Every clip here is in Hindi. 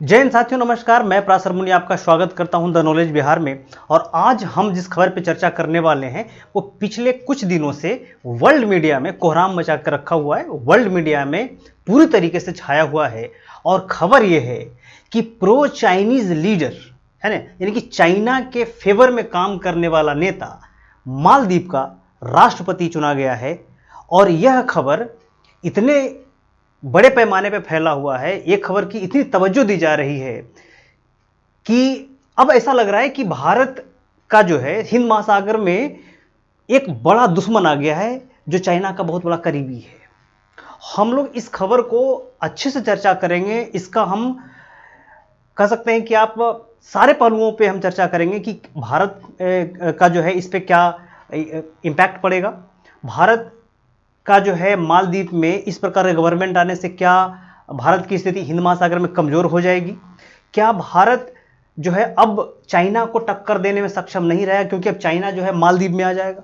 जय हिंद साथियों, नमस्कार। मैं प्रासर मुनि आपका स्वागत करता हूं द नॉलेज बिहार में। और आज हम जिस खबर पर चर्चा करने वाले हैं वो पिछले कुछ दिनों से वर्ल्ड मीडिया में कोहराम मचा कर रखा हुआ है, वर्ल्ड मीडिया में पूरी तरीके से छाया हुआ है। और खबर यह है कि प्रो चाइनीज लीडर है ना, यानी कि चाइना के फेवर में काम करने वाला नेता मालदीव का राष्ट्रपति चुना गया है। और यह खबर इतने बड़े पैमाने पर फैला हुआ है, एक खबर की इतनी तवज्जो दी जा रही है कि अब ऐसा लग रहा है कि भारत का जो है हिंद महासागर में एक बड़ा दुश्मन आ गया है जो चाइना का बहुत बड़ा करीबी है। हम लोग इस खबर को अच्छे से चर्चा करेंगे। इसका हम कह सकते हैं कि आप सारे पहलुओं पे हम चर्चा करेंगे कि भारत का जो है इस पे क्या इम्पैक्ट पड़ेगा, भारत का जो है मालदीव में इस प्रकार का गवर्नमेंट आने से क्या भारत की स्थिति हिंद महासागर में कमजोर हो जाएगी, क्या भारत जो है अब चाइना को टक्कर देने में सक्षम नहीं रहा क्योंकि अब चाइना जो है मालदीव में आ जाएगा।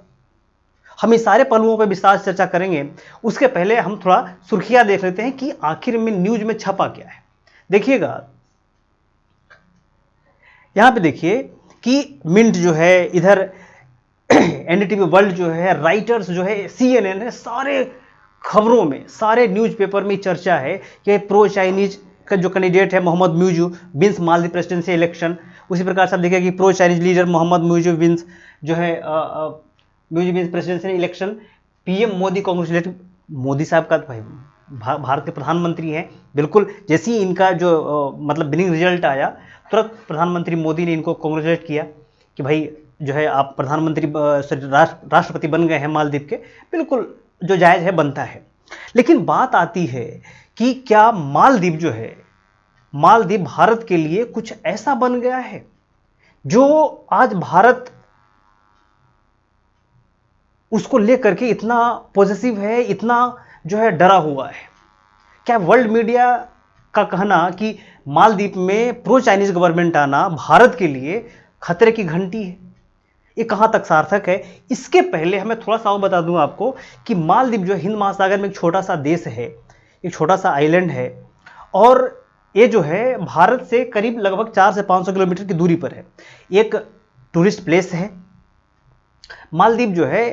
हम इस सारे पहलुओं पर विस्तार से चर्चा करेंगे। उसके पहले हम थोड़ा सुर्खियां देख लेते हैं कि आखिर में न्यूज में छपा क्या है। देखिएगा, यहां पे देखिए कि मिंट जो है, इधर एनडीटीवी वर्ल्ड जो है, राइटर्स जो है, सीएनएन है, सारे खबरों में, सारे न्यूज़पेपर में चर्चा है कि प्रो चाइनीज का जो कैंडिडेट है Mohammed Muizzu wins Maldives presidency election. उसी प्रकार से आप देखिए कि pro Chinese leader Mohammed Muizzu wins जो है Muizzu wins presidency election. PM Modi congratulate Modi साहब का भाई भारत के प्रधानमंत्री हैं। बिल्कुल जैसे ही इनका जो मतलब विनिंग रिजल्ट आया, तुरंत प्रधानमंत्री मोदी ने इनको कांग्रेचुलेट किया कि भाई जो है आप प्रधानमंत्री राष्ट्रपति बन गए हैं मालदीव के। बिल्कुल जो जायज़ है, बनता है। लेकिन बात आती है कि क्या मालदीव जो है, मालदीव भारत के लिए कुछ ऐसा बन गया है जो आज भारत उसको लेकर के इतना पॉजिटिव है, इतना जो है डरा हुआ है। क्या वर्ल्ड मीडिया का कहना कि मालदीव में प्रो चाइनीज गवर्नमेंट आना भारत के लिए खतरे की घंटी है, ये कहां तक सार्थक है? इसके पहले हमें थोड़ा सा और बता दूं आपको कि मालदीव जो हिंद महासागर में एक छोटा सा देश है, एक छोटा सा आइलैंड है। और ये जो है भारत से करीब लगभग 400 से 500 किलोमीटर की दूरी पर है। एक टूरिस्ट प्लेस है मालदीव जो है।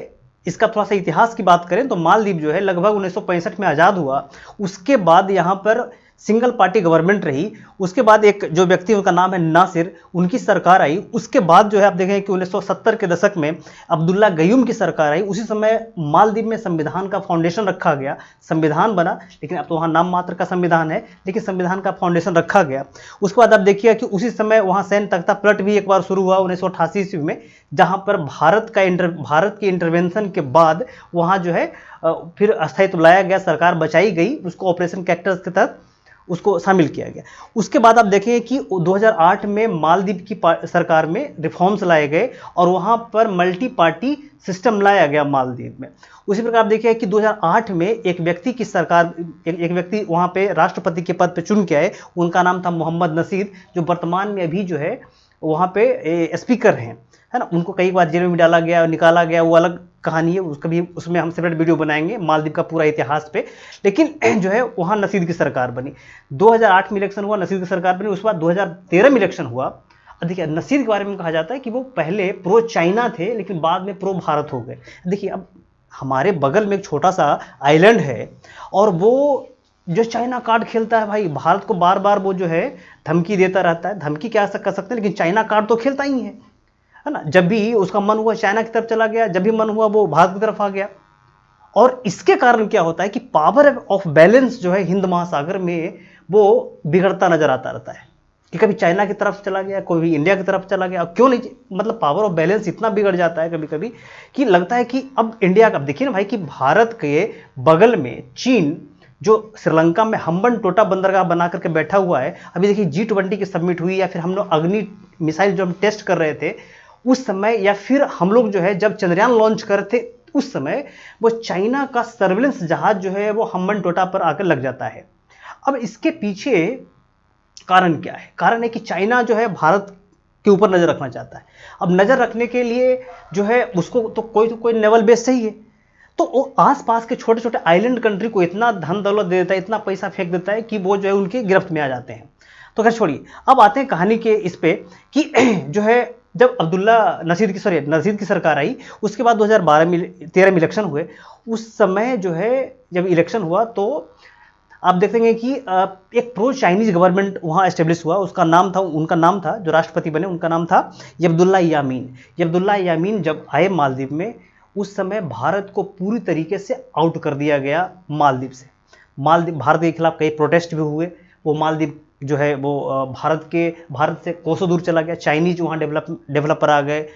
इसका थोड़ा सा इतिहास की बात करें तो मालदीव जो है लगभग 1965 में आज़ाद हुआ। उसके बाद यहाँ पर सिंगल पार्टी गवर्नमेंट रही। उसके बाद एक जो व्यक्ति उनका नाम है नासिर, उनकी सरकार आई। उसके बाद जो है आप देखें कि 1970 के दशक में अब्दुल्ला गयूम की सरकार आई। उसी समय मालदीव में संविधान का फाउंडेशन रखा गया, संविधान बना। लेकिन अब तो वहाँ नाम मात्र का संविधान है, लेकिन संविधान का फाउंडेशन रखा गया। उसके बाद आप देखिए कि उसी समय वहाँ सैन्य तख्ता पलट भी एक बार शुरू हुआ 1988 ईस्वी में, जहाँ पर भारत के इंटरवेंशन के बाद वहाँ जो है फिर अस्थायित्व लाया गया, सरकार बचाई गई, उसको ऑपरेशन कैक्टस के तहत उसको शामिल किया गया। उसके बाद आप देखें कि 2008 में मालदीव की सरकार में रिफॉर्म्स लाए गए और वहाँ पर मल्टी पार्टी सिस्टम लाया गया मालदीव में। उसी प्रकार आप देखिए कि 2008 में एक व्यक्ति की सरकार, एक व्यक्ति वहाँ पे राष्ट्रपति के पद पे चुन के आए। उनका नाम था मोहम्मद नसीर, जो वर्तमान में अभी जो है वहाँ पे स्पीकर हैं, है ना। उनको कई बार जेल में भी डाला गया और निकाला गया, वो अलग कहानी है, उसका भी उसमें हम सेपरेट वीडियो बनाएंगे मालदीव का पूरा इतिहास पे। लेकिन जो है वहाँ नसीर की सरकार बनी। 2008 में इलेक्शन हुआ, नसीर की सरकार बनी। उसके बाद 2013 में इलेक्शन हुआ। देखिए नसीर के बारे में कहा जाता है कि वो पहले प्रो चाइना थे लेकिन बाद में प्रो भारत हो गए। देखिए अब हमारे बगल में एक छोटा सा आइलैंड है और वो जो चाइना कार्ड खेलता है भाई, भारत को बार बार वो जो है धमकी देता रहता है। धमकी क्या कर सकते हैं, लेकिन चाइना कार्ड तो खेलता ही है ना। जब भी उसका मन हुआ चाइना की तरफ चला गया, जब भी मन हुआ वो भारत की तरफ आ गया। और इसके कारण क्या होता है कि पावर ऑफ बैलेंस जो है हिंद महासागर में वो बिगड़ता नजर आता रहता है कि कभी चाइना की तरफ चला गया, कभी इंडिया की तरफ चला गया। क्यों नहीं, मतलब पावर ऑफ बैलेंस इतना बिगड़ जाता है कभी कभी कि लगता है कि अब इंडिया का, देखिए ना भाई कि भारत के बगल में चीन जो श्रीलंका में हम्बन टोटा बंदरगाह बना करके बैठा हुआ है। अभी देखिए G20 की समिट हुई, या फिर हम लोग अग्नि मिसाइल जो हम टेस्ट कर रहे थे उस समय, या फिर हम लोग जो है जब चंद्रयान लॉन्च कर थे उस समय, वो चाइना का सर्विलेंस जहाज जो है वो हम्बन टोटा पर आकर लग जाता है। अब इसके पीछे कारण क्या है? कारण है कि चाइना जो है भारत के ऊपर नजर रखना चाहता है। अब नजर रखने के लिए जो है उसको तो कोई नेवल बेस चाहिए। तो वो आसपास के छोटे छोटे आइलैंड कंट्री को इतना धन दौलत दे देता है, इतना पैसा फेंक देता है कि वो जो है उनकी गिरफ्त में आ जाते हैं। तो खैर छोड़िए, अब आते हैं कहानी के इस पे कि जो है जब अब्दुल्ला नशीद की सरकार आई, उसके बाद 2013 में इलेक्शन हुए। उस समय जो है जब इलेक्शन हुआ तो आप देखेंगे कि एक प्रो चाइनीज गवर्नमेंट वहाँ एस्टेब्लिश हुआ। उनका नाम था जो राष्ट्रपति बने, उनका नाम था अब्दुल्ला यामीन। अब्दुल्ला यामीन जब आए मालदीव में, उस समय भारत को पूरी तरीके से आउट कर दिया गया मालदीव से। भारत के खिलाफ कई प्रोटेस्ट भी हुए। वो मालदीव जो है वो भारत से कोसों दूर चला गया। चाइनीज वहाँ डेवलपर आ गए,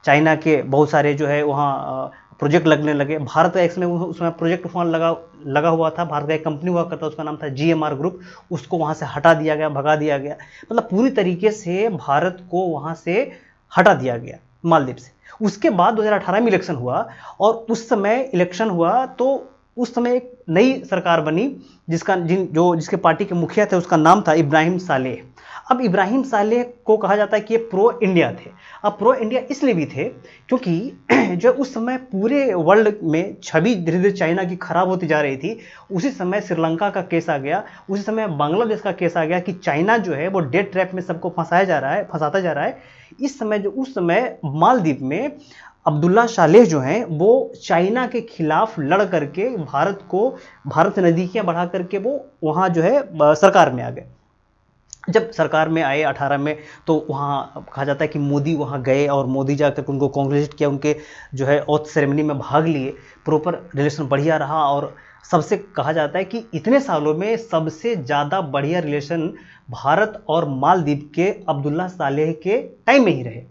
चाइना के बहुत सारे जो है वहाँ प्रोजेक्ट लगने लगे। भारत का इसमें उसमें प्रोजेक्ट वहाँ लगा हुआ था। भारत का एक कंपनी हुआ करता, उसका नाम था GMR ग्रुप। उसको वहाँ से हटा दिया गया, भगा दिया गया। मतलब पूरी तरीके से भारत को वहाँ से हटा दिया गया मालदीव से। उसके बाद 2018 में इलेक्शन हुआ, और उस समय इलेक्शन हुआ तो उस समय एक नई सरकार बनी जिसके पार्टी के मुखिया थे, उसका नाम था इब्राहिम सालेह। अब इब्राहिम सालेह को कहा जाता है कि ये प्रो इंडिया थे। अब प्रो इंडिया इसलिए भी थे क्योंकि जो उस समय पूरे वर्ल्ड में छवि धीरे धीरे चाइना की खराब होती जा रही थी। उसी समय श्रीलंका का केस आ गया, उसी समय बांग्लादेश का केस आ गया कि चाइना जो है वो डेट ट्रैप में सबको फंसाता जा रहा है। उस समय मालदीव में अब्दुल्ला सालेह जो हैं वो चाइना के खिलाफ लड़ करके भारत से नज़दीकियां बढ़ा करके वो वहाँ जो है सरकार में आ गए। जब सरकार में आए 18 में, तो वहाँ कहा जाता है कि मोदी वहाँ गए और मोदी जाकर उनको कॉन्ग्रेचुलेट किया, उनके जो है ओथ सेरेमनी में भाग लिए। प्रॉपर रिलेशन बढ़िया रहा, और सबसे कहा जाता है कि इतने सालों में सबसे ज़्यादा बढ़िया रिलेशन भारत और मालदीव के अब्दुल्ला सालेह के टाइम में ही रहे।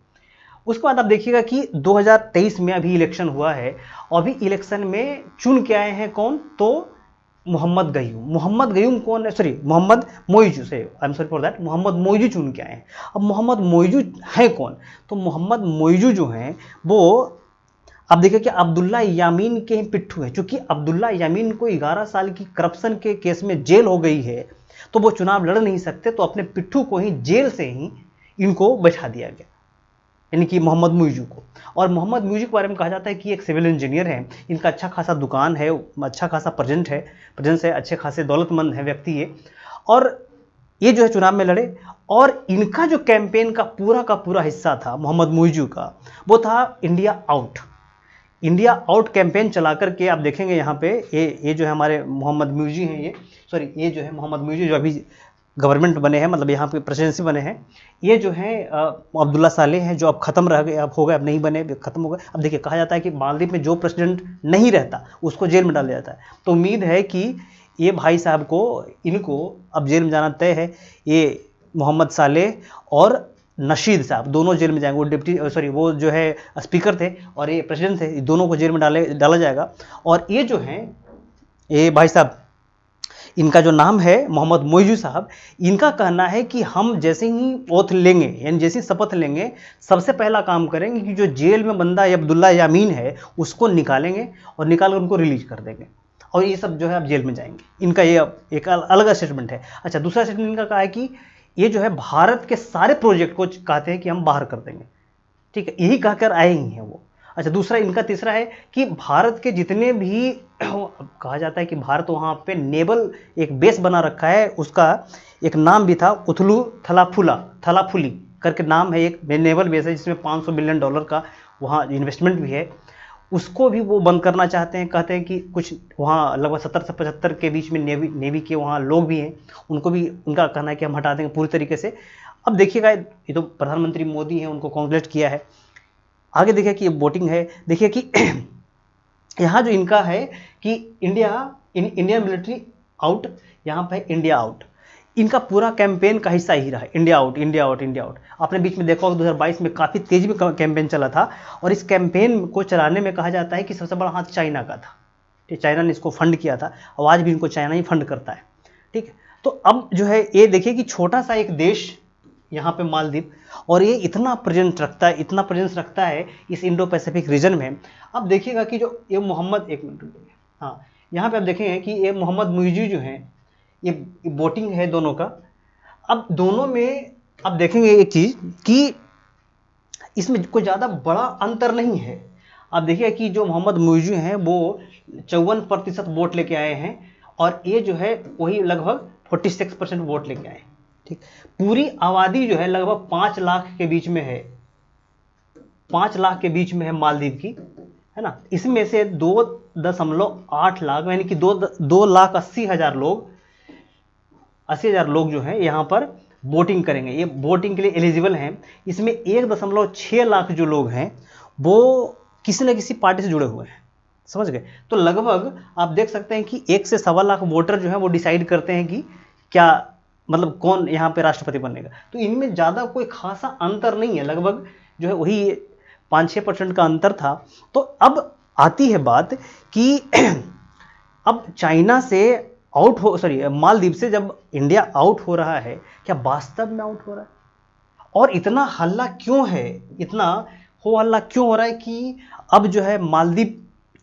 उसके बाद आप देखिएगा कि 2023 में अभी इलेक्शन हुआ है, और अभी इलेक्शन में चुन के आए हैं कौन, तो मोहम्मद मोइजू चुन के आए हैं। अब मोहम्मद मोइजू हैं कौन, तो मोहम्मद मोइजू जो हैं वो अब देखिए कि अब्दुल्ला यामीन के पिट्ठू हैं। क्योंकि अब्दुल्ला यामीन को 11 साल की करप्शन के केस में जेल हो गई है, तो वो चुनाव लड़ नहीं सकते, तो अपने पिट्ठू को ही जेल से ही इनको बैठा दिया गया, यानी कि मोहम्मद मोइजू को। और मोहम्मद मोइजू के बारे में कहा जाता है कि एक सिविल इंजीनियर हैं, इनका अच्छा खासा दुकान है, अच्छा खासा प्रेजेंस है, अच्छे खासे दौलतमंद है व्यक्ति ये। और ये जो है चुनाव में लड़े, और इनका जो कैंपेन का पूरा हिस्सा था मोहम्मद मोइजू का, वो था इंडिया आउट कैंपेन चला करके। आप देखेंगे यहाँ पे ये जो है हमारे मोहम्मद मोइजू हैं, ये जो है मोहम्मद मोइजू जो अभी गवर्नमेंट बने हैं, मतलब यहाँ पे प्रेसिडेंसी बने हैं। ये जो है अब्दुल्ला सालेह हैं, जो अब खत्म रह गए, अब नहीं बने, खत्म हो गए। अब देखिए कहा जाता है कि मालदीव में जो प्रेसिडेंट नहीं रहता उसको जेल में डाल दिया जाता है। तो उम्मीद है कि ये भाई साहब इनको अब जेल में जाना तय है। ये मोहम्मद सालेह और नशीद साहब दोनों जेल में जाएंगे। वो जो है स्पीकर थे और ये प्रेसिडेंट थे, दोनों को जेल में डाला जाएगा। और ये जो हैं ये भाई साहब, इनका जो नाम है मोहम्मद मोइजू साहब, इनका कहना है कि हम जैसे ही ओथ लेंगे, यानी जैसे शपथ लेंगे, सबसे पहला काम करेंगे कि जो जेल में बंदा अब्दुल्ला यामीन है उसको निकालेंगे, और निकाल कर उनको रिलीज कर देंगे, और ये सब जो है अब जेल में जाएंगे। इनका ये एक अलग स्टेटमेंट है। अच्छा, दूसरा स्टेटमेंट इनका कहा है कि ये जो है भारत के सारे प्रोजेक्ट को कहते हैं कि हम बाहर कर देंगे, ठीक है, यही कहकर आए ही हैं वो। अच्छा, दूसरा इनका तीसरा है कि भारत के जितने भी कहा जाता है कि भारत वहाँ पे नेवल एक बेस बना रखा है, उसका एक नाम भी था उथलू थलाफुली करके नाम है, एक नेवल बेस है जिसमें $500 बिलियन का वहाँ इन्वेस्टमेंट भी है, उसको भी वो बंद करना चाहते हैं। कहते हैं कि कुछ वहाँ लगभग 70 से 75 के बीच में नेवी के वहाँ लोग भी हैं, उनको भी उनका कहना है कि हम हटा देंगे पूरी तरीके से। अब देखिएगा, ये तो प्रधानमंत्री मोदी हैं, उनको कांग्रेचुलेट किया है। आगे देखिए कि ये वोटिंग है, देखिए कि यहाँ जो इनका है कि इंडिया मिलिट्री आउट, यहाँ पे इंडिया आउट, इनका पूरा कैंपेन का हिस्सा ही रहा है, इंडिया आउट। आपने बीच में देखा होगा 2022 में काफ़ी तेजी में कैंपेन चला था, और इस कैंपेन को चलाने में कहा जाता है कि सबसे बड़ा हाथ चाइना का था। चाइना ने इसको फंड किया था, और आज भी इनको चाइना ही फंड करता है, ठीक है। तो अब जो है ये देखिए कि छोटा सा एक देश यहाँ पे मालदीव, और ये इतना प्रेजेंस रखता है इस इंडो पैसिफिक रीजन में। अब देखिएगा कि जो ये यहाँ पे आप देखेंगे कि ये मोहम्मद मोइजू जो हैं, ये वोटिंग है दोनों का। अब दोनों में आप देखेंगे एक चीज़ कि इसमें कोई ज़्यादा बड़ा अंतर नहीं है। आप देखिए कि जो मोहम्मद मोइजू हैं वो 54% वोट लेके आए हैं, और ये जो है वही लगभग 46% वोट लेके आए, ठीक, पूरी आबादी जो है लगभग 5 लाख के बीच में है, 5 लाख के बीच में है मालदीव की, है ना। इसमें से 2.8 लाख यानी कि 2,80,000 लोग, 80,000 लोग जो हैं यहाँ पर वोटिंग करेंगे, ये वोटिंग के लिए एलिजिबल हैं। इसमें 1.6 लाख जो लोग हैं वो किसी न किसी पार्टी से जुड़े हुए हैं, समझ गए। तो लगभग आप देख सकते हैं कि 1 से 1.25 लाख वोटर जो है वो डिसाइड करते हैं कि क्या मतलब कौन यहाँ पे राष्ट्रपति बनेगा। तो इनमें ज़्यादा कोई खासा अंतर नहीं है, लगभग जो है वही 5-6% का अंतर था। तो अब आती है बात कि अब चाइना से मालदीव से जब इंडिया आउट हो रहा है, क्या वास्तव में आउट हो रहा है? और इतना हल्ला क्यों है, इतना हो हल्ला क्यों हो रहा है कि अब जो है मालदीव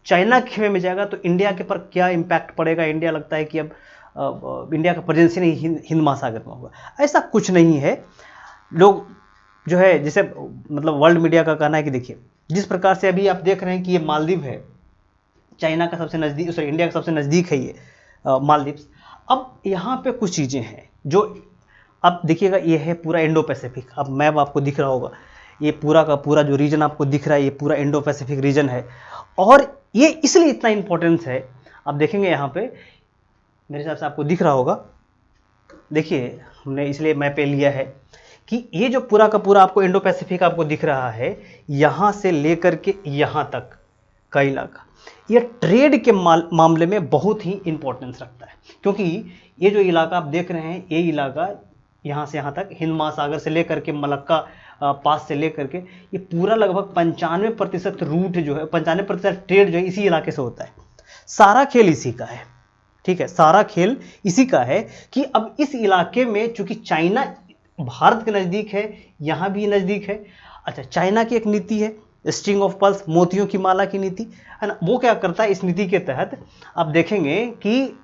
चाइना के खेमे में जाएगा तो इंडिया के पर क्या इंपैक्ट पड़ेगा? इंडिया लगता है कि अब इंडिया का प्रेजेंस ही नहीं हिंद महासागर में होगा। ऐसा कुछ नहीं है। लोग जो है जिसे मतलब वर्ल्ड मीडिया का कहना है कि देखिए जिस प्रकार से अभी आप देख रहे हैं कि ये मालदीव है, चाइना का सबसे नज़दीक, सॉरी इंडिया का सबसे नज़दीक है ये मालदीव। अब यहाँ पे कुछ चीज़ें हैं जो अब देखिएगा, ये है पूरा इंडो पैसिफिक। अब मैप आपको दिख रहा होगा, ये पूरा का पूरा जो रीजन आपको दिख रहा है ये पूरा इंडो पैसिफिक रीजन है। और ये इसलिए इतना इंपॉर्टेंस है, आप देखेंगे यहाँ पे मेरे हिसाब से आपको दिख रहा होगा, देखिए हमने इसलिए मैप पे लिया है कि ये जो पूरा का पूरा आपको इंडो पैसिफिक आपको दिख रहा है, यहाँ से लेकर के यहाँ तक का इलाका, ये ट्रेड के मामले में बहुत ही इंपॉर्टेंस रखता है। क्योंकि ये जो इलाका आप देख रहे हैं, ये इलाका यहाँ से यहाँ तक हिंद महासागर से लेकर के मलक्का पास से लेकर के ये पूरा लगभग 95% रूट जो है, 95% ट्रेड जो है इसी इलाके से होता है। सारा खेल इसी का है, ठीक है, सारा खेल इसी का है कि अब इस इलाके में चूंकि चाइना भारत के नज़दीक है, यहाँ भी नज़दीक है। अच्छा, चाइना की एक नीति है स्ट्रिंग ऑफ पर्ल्स, मोतियों की माला की नीति, है ना। वो क्या करता है, इस नीति के तहत आप देखेंगे कि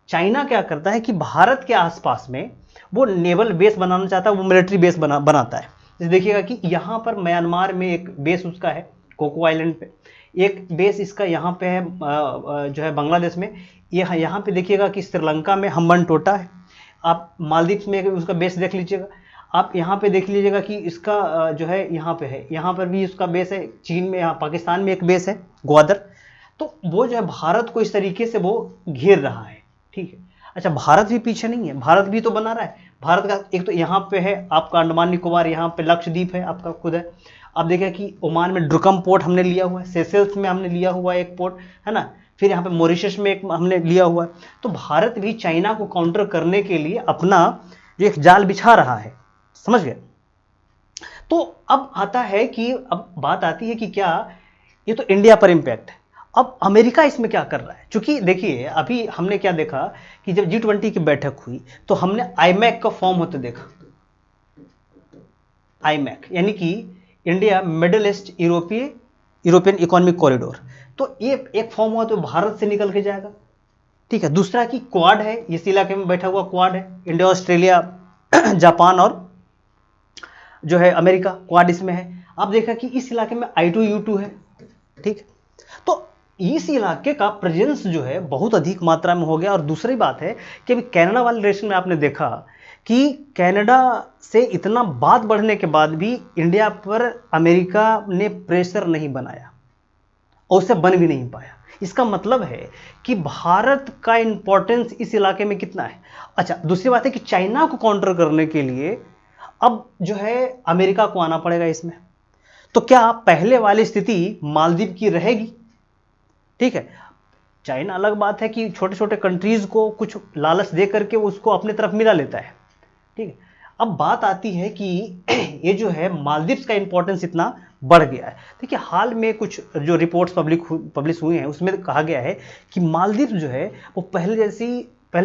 चाइना क्या करता है कि भारत के आसपास में वो नेवल बेस बनाना चाहता है, वो मिलिट्री बेस बनाता है। जैसे देखिएगा कि यहाँ पर म्यांमार में एक बेस उसका है कोको आइलैंड पे, एक बेस इसका यहाँ पे है जो है बांग्लादेश में, यहाँ पे देखिएगा कि श्रीलंका में हम्बनटोटा है। आप मालदीव में उसका बेस देख लीजिएगा, आप यहाँ पे देख लीजिएगा कि इसका जो है यहाँ पे है, यहाँ पर भी उसका बेस है। चीन में, यहाँ पाकिस्तान में एक बेस है ग्वादर। तो वो जो है भारत को इस तरीके से वो घेर रहा है, ठीक है। अच्छा, भारत भी पीछे नहीं है, भारत भी तो बना रहा है। भारत का एक तो यहाँ पे है आपका अंडमान निकोबार, यहाँ पे लक्षद्वीप है आपका खुद है। आप देखिए कि ओमान में ड्रुकम पोर्ट हमने लिया हुआ है, सेशेल्स में हमने लिया हुआ है एक पोर्ट, है ना। फिर यहाँ पे मॉरिशस में एक हमने लिया हुआ है। तो भारत भी चाइना को काउंटर करने के लिए अपना जो एक जाल बिछा रहा है, समझ गए। तो अब आता है कि अब बात आती है कि क्या ये तो इंडिया पर इंपैक्ट है, अब अमेरिका इसमें क्या कर रहा है। क्योंकि देखिए अभी हमने क्या देखा कि जब G20 की बैठक हुई तो हमने आईमैक का फॉर्म होते देखा। आईमैक यानी कि India middle east European economic corridor, तो ये एक फॉर्म हुआ तो भारत से निकल के जाएगा, ठीक है। दूसरा कि क्वाड है, इस इलाके में बैठा हुआ क्वाड है, इंडिया, ऑस्ट्रेलिया, जापान और जो है अमेरिका, क्वाड इसमें है। आप देखा कि इस इलाके में I2U2 है, ठीक। तो इस इलाके का प्रेजेंस जो है बहुत अधिक मात्रा में हो गया। और दूसरी बात है कि अभी कनाडा वाले रिलेशन में आपने देखा कि कनाडा से इतना बात बढ़ने के बाद भी इंडिया पर अमेरिका ने प्रेशर नहीं बनाया और उससे बन भी नहीं पाया। इसका मतलब है कि भारत का इंपॉर्टेंस इस इलाके में कितना है। अच्छा, दूसरी बात है कि चाइना को काउंटर करने के लिए अब जो है अमेरिका को आना पड़ेगा इसमें। तो क्या पहले वाली स्थिति मालदीव की रहेगी, ठीक है। चाइना अलग बात है कि छोटे छोटे कंट्रीज को कुछ लालच दे करके उसको अपने तरफ मिला लेता है, ठीक है। अब बात आती है कि ये जो है मालदीव्स का इंपॉर्टेंस इतना बढ़ गया है। देखिए हाल में कुछ जो रिपोर्ट्स पब्लिश हुई हैं उसमें कहा गया है कि मालदीव जो है वो पहले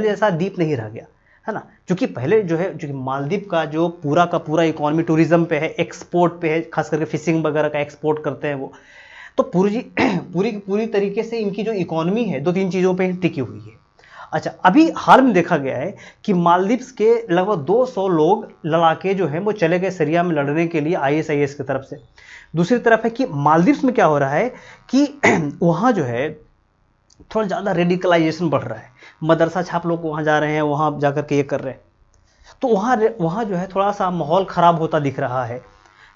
जैसा द्वीप नहीं रह गया, है ना। क्योंकि पहले जो है, क्योंकि मालदीव का जो पूरा का पूरा इकोनॉमी टूरिज्म पे है, एक्सपोर्ट पे है, खास करके फिशिंग वगैरह का एक्सपोर्ट करते हैं वो। तो पूरी तरीके से इनकी जो इकोनॉमी है 2-3 चीज़ों पे टिकी हुई है। अच्छा, अभी हाल में देखा गया है कि मालदीव्स के लगभग 200 लोग लड़ाके जो हैं वो चले गए सीरिया में लड़ने के लिए ISIS की तरफ से। दूसरी तरफ है कि मालदीव्स में क्या हो रहा है कि वहाँ जो है थोड़ा ज़्यादा रेडिकलाइजेशन बढ़ रहा है। मदरसा छाप लोग वहाँ जा रहे हैं, वहाँ जा कर के ये कर रहे हैं, तो वहाँ जो है थोड़ा सा माहौल ख़राब होता दिख रहा है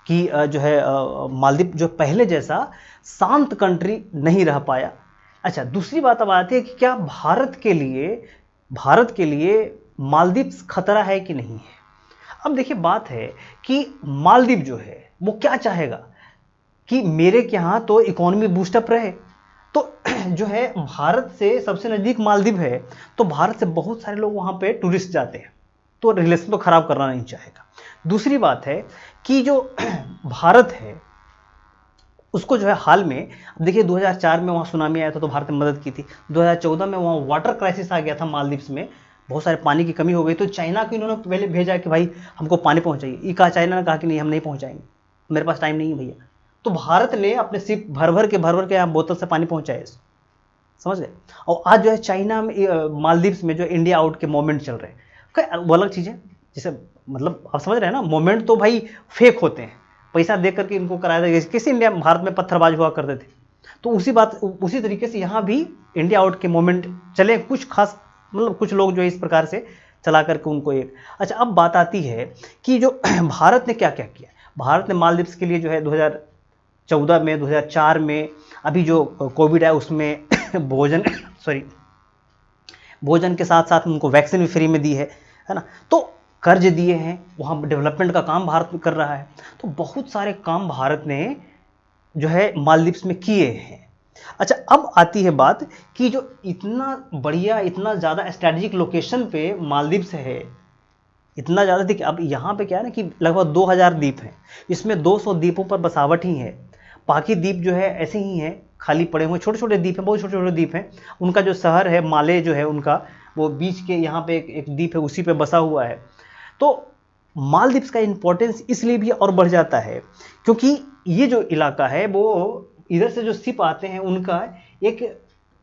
कि जो है मालदीव जो पहले जैसा शांत कंट्री नहीं रह पाया। अच्छा, दूसरी बात अब आती है कि क्या भारत के लिए मालदीव खतरा है कि नहीं है। अब देखिए, बात है कि मालदीव जो है वो क्या चाहेगा कि मेरे के यहाँ तो इकोनॉमी बूस्टअप रहे। तो जो है भारत से सबसे नज़दीक मालदीव है, तो भारत से बहुत सारे लोग वहाँ पे टूरिस्ट जाते हैं, तो रिलेशन तो ख़राब करना नहीं चाहेगा। दूसरी बात है कि जो भारत है उसको जो है हाल में, देखिए 2004 में वहाँ सुनामी आया था तो भारत ने मदद की थी। 2014 में वहाँ वाटर क्राइसिस आ गया था मालदीव्स में, बहुत सारे पानी की कमी हो गई, तो चाइना को इन्होंने पहले भेजा कि भाई हमको पानी पहुँचाइए। ये कहा, चाइना ने कहा कि नहीं, हम नहीं पहुँचाएंगे, मेरे पास टाइम नहीं है भैया। तो भारत ने अपने सिप भर भर के यहाँ बोतल से पानी पहुँचाए, समझ गए। और आज जो है चाइना में, मालदीव्स में जो इंडिया आउट के मोमेंट चल रहे हैं, वो अलग चीज़ है। जैसे मतलब आप समझ रहे हैं ना, मोमेंट तो भाई फेक होते हैं, पैसा दे करके इनको कराया जाएगा। किसी इंडिया भारत में पत्थरबाज हुआ करते थे, तो उसी तरीके से यहाँ भी इंडिया आउट के मोमेंट चले, कुछ खास मतलब कुछ लोग जो है इस प्रकार से चला करके उनको एक। अच्छा, अब बात आती है कि जो भारत ने क्या क्या किया। भारत ने मालदीव्स के लिए जो है 2014 में, 2004 में, अभी जो कोविड है उसमें भोजन के साथ साथ उनको वैक्सीन भी फ्री में दी है ना। तो कर्ज दिए हैं, वहाँ डेवलपमेंट का काम भारत कर रहा है। तो बहुत सारे काम भारत ने जो है मालदीव्स में किए हैं। अच्छा, अब आती है बात कि जो इतना बढ़िया, इतना ज़्यादा स्ट्रैटेजिक लोकेशन पे मालदीव्स है, इतना ज़्यादा। देखिए अब यहाँ पे क्या है ना कि लगभग 2000 द्वीप हैं, इसमें 200 द्वीपों पर बसावट ही है। बाकी द्वीप जो है ऐसे ही हैं, खाली पड़े हुए छोटे छोटे द्वीप हैं, बहुत छोटे छोटे द्वीप हैं। उनका जो शहर है माले जो है उनका, वो बीच के यहाँ पे एक द्वीप है, उसी पे बसा हुआ है। तो मालदीव्स का इंपॉर्टेंस इसलिए भी और बढ़ जाता है क्योंकि ये जो इलाका है वो इधर से जो शिप आते हैं उनका एक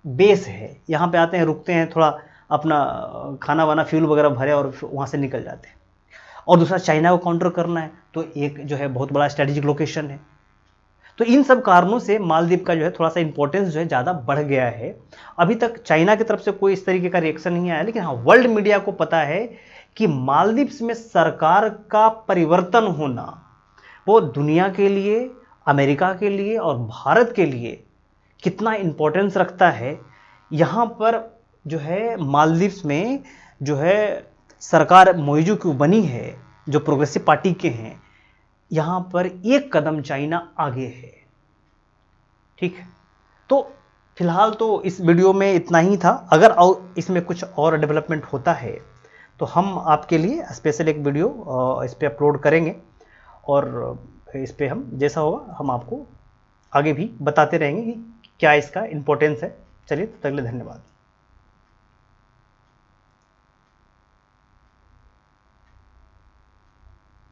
बेस है, यहाँ पे आते हैं, रुकते हैं, थोड़ा अपना खाना वाना फ्यूल वगैरह भरे और वहाँ से निकल जाते हैं। और दूसरा, चाइना को काउंटर करना है तो एक जो है बहुत बड़ा स्ट्रेटेजिक लोकेशन है। तो इन सब कारणों से मालदीव का जो है थोड़ा सा इंपॉर्टेंस जो है ज़्यादा बढ़ गया है। अभी तक चाइना की तरफ से कोई इस तरीके का रिएक्शन नहीं आया, लेकिन हाँ वर्ल्ड मीडिया को पता है कि मालदीव्स में सरकार का परिवर्तन होना वो दुनिया के लिए, अमेरिका के लिए और भारत के लिए कितना इंपॉर्टेंस रखता है। यहाँ पर जो है मालदीव्स में जो है सरकार मोइजू की बनी है, जो प्रोग्रेसिव पार्टी के हैं, यहाँ पर एक कदम चाइना आगे है। ठीक है, तो फिलहाल तो इस वीडियो में इतना ही था। अगर इसमें कुछ और डेवलपमेंट होता है तो हम आपके लिए स्पेशल एक वीडियो इस पर अपलोड करेंगे और इस पर हम जैसा होगा हम आपको आगे भी बताते रहेंगे कि क्या इसका इम्पोर्टेंस है। चलिए, तब तक के लिए धन्यवाद।